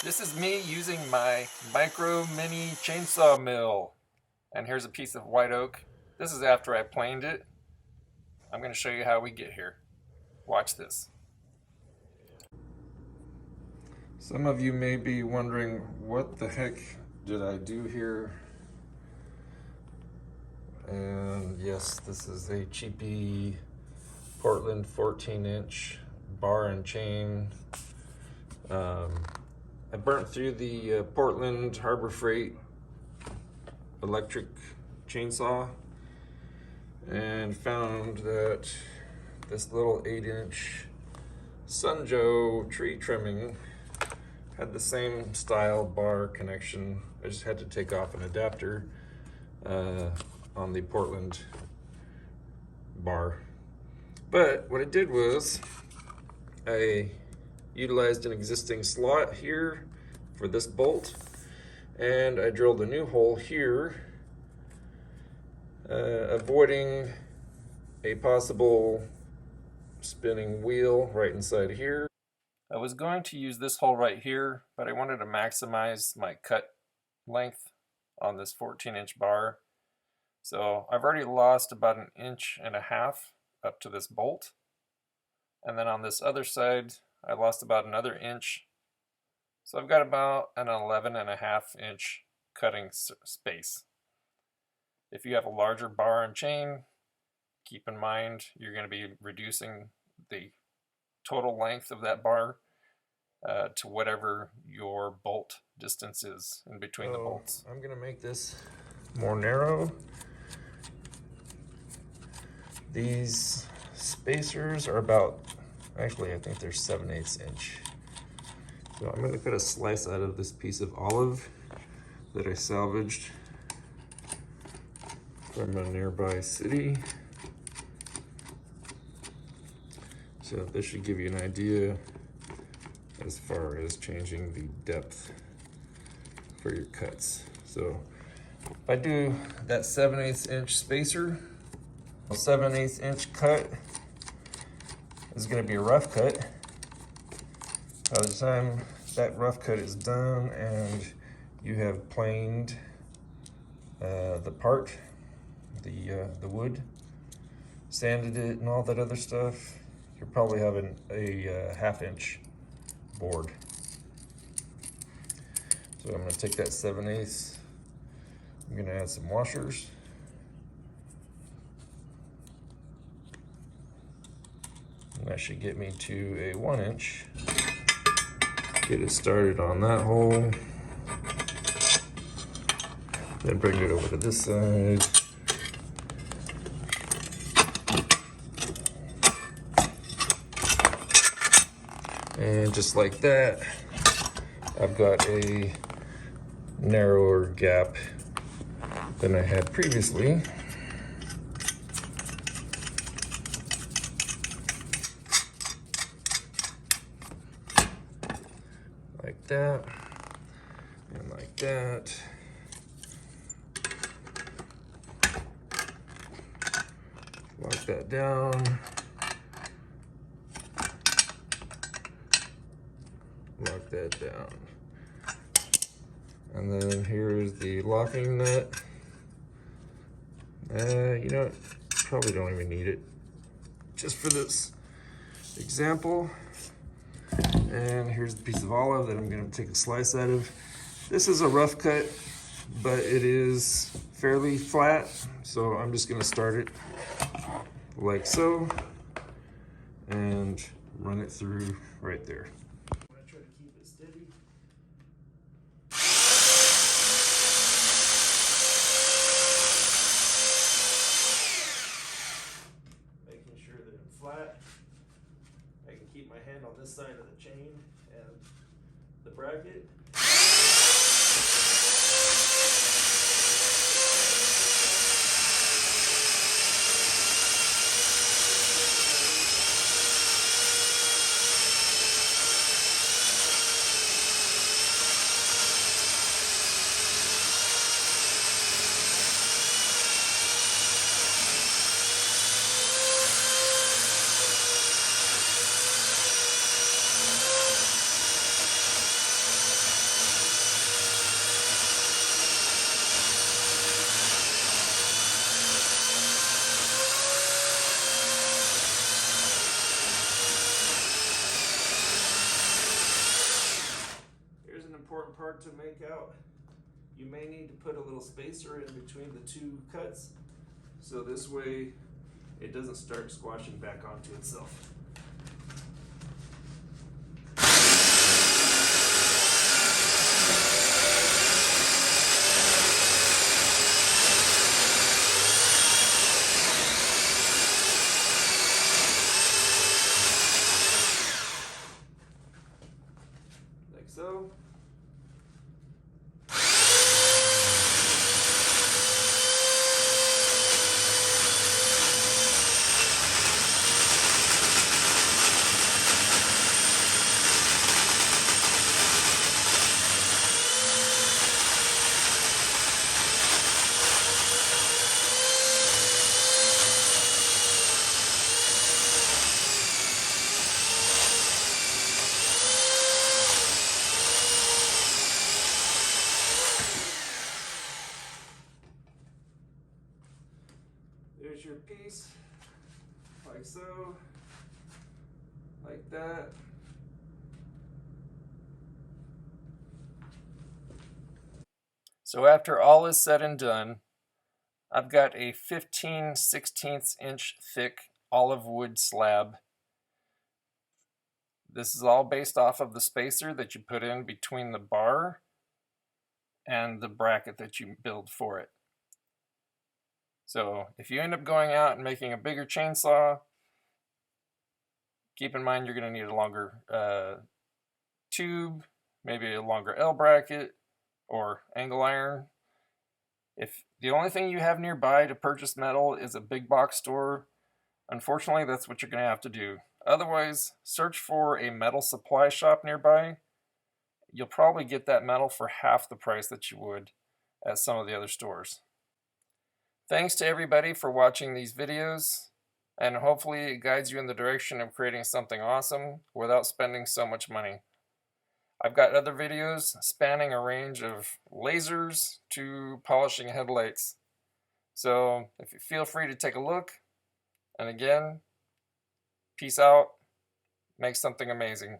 This is me using my micro mini chainsaw mill. And here's a piece of white oak. This is after I planed it. I'm going to show you how we get here. Watch this. Some of you may be wondering, what the heck did I do here? And yes, this is a cheapy Portland 14-inch bar and chain. I burnt through the Portland Harbor Freight electric chainsaw and found that this little 8-inch Sunjoe tree trimming had the same style bar connection. I just had to take off an adapter on the Portland bar. But what I did was I utilized an existing slot here for this bolt, and I drilled a new hole here, avoiding a possible spinning wheel right inside here. I was going to use this hole right here, but I wanted to maximize my cut length on this 14-inch bar. So I've already lost about 1.5 inches up to this bolt. And then on this other side, I lost about another inch. So I've got about an 11.5-inch cutting space. If you have a larger bar and chain, keep in mind you're going to be reducing the total length of that bar to whatever your bolt distance is in between the bolts. I'm going to make this more narrow. These spacers are about, actually I think they're 7/8 inch. So I'm going to cut a slice out of this piece of olive that I salvaged from a nearby city. So this should give you an idea as far as changing the depth for your cuts. So if I do that 7/8 inch spacer, a 7/8 inch cut is going to be a rough cut. By the time that rough cut is done and you have planed the part, the wood, sanded it and all that other stuff, you're probably having a 1/2 inch board. So I'm going to take that 7/8. I'm going to add some washers. And that should get me to a 1 inch. Get it started on that hole. Then bring it over to this side. And just like that, I've got a narrower gap than I had previously. Like that, and like that. Lock that down. Lock that down. And then here's the locking nut. You know what? Probably don't even need it. Just for this example. And here's the piece of olive that I'm going to take a slice out of. This is a rough cut, but it is fairly flat. So I'm just going to start it like so and run it through right there. Flat. I can keep my hand on this side of the chain and the bracket. important part to make out. You may need to put a little spacer in between the two cuts, so this way it doesn't start squashing back onto itself. Like so. There's your piece, like so, like that. So after all is said and done, I've got a 15/16 inch thick olive wood slab. This is all based off of the spacer that you put in between the bar and the bracket that you build for it. So if you end up going out and making a bigger chainsaw, keep in mind you're going to need a longer tube, maybe a longer L bracket or angle iron. If the only thing you have nearby to purchase metal is a big box store, unfortunately that's what you're going to have to do. Otherwise, search for a metal supply shop nearby. You'll probably get that metal for half the price that you would at some of the other stores. Thanks to everybody for watching these videos, and hopefully it guides you in the direction of creating something awesome without spending so much money. I've got other videos spanning a range of lasers to polishing headlights. So if you feel free to take a look, and again, peace out, make something amazing.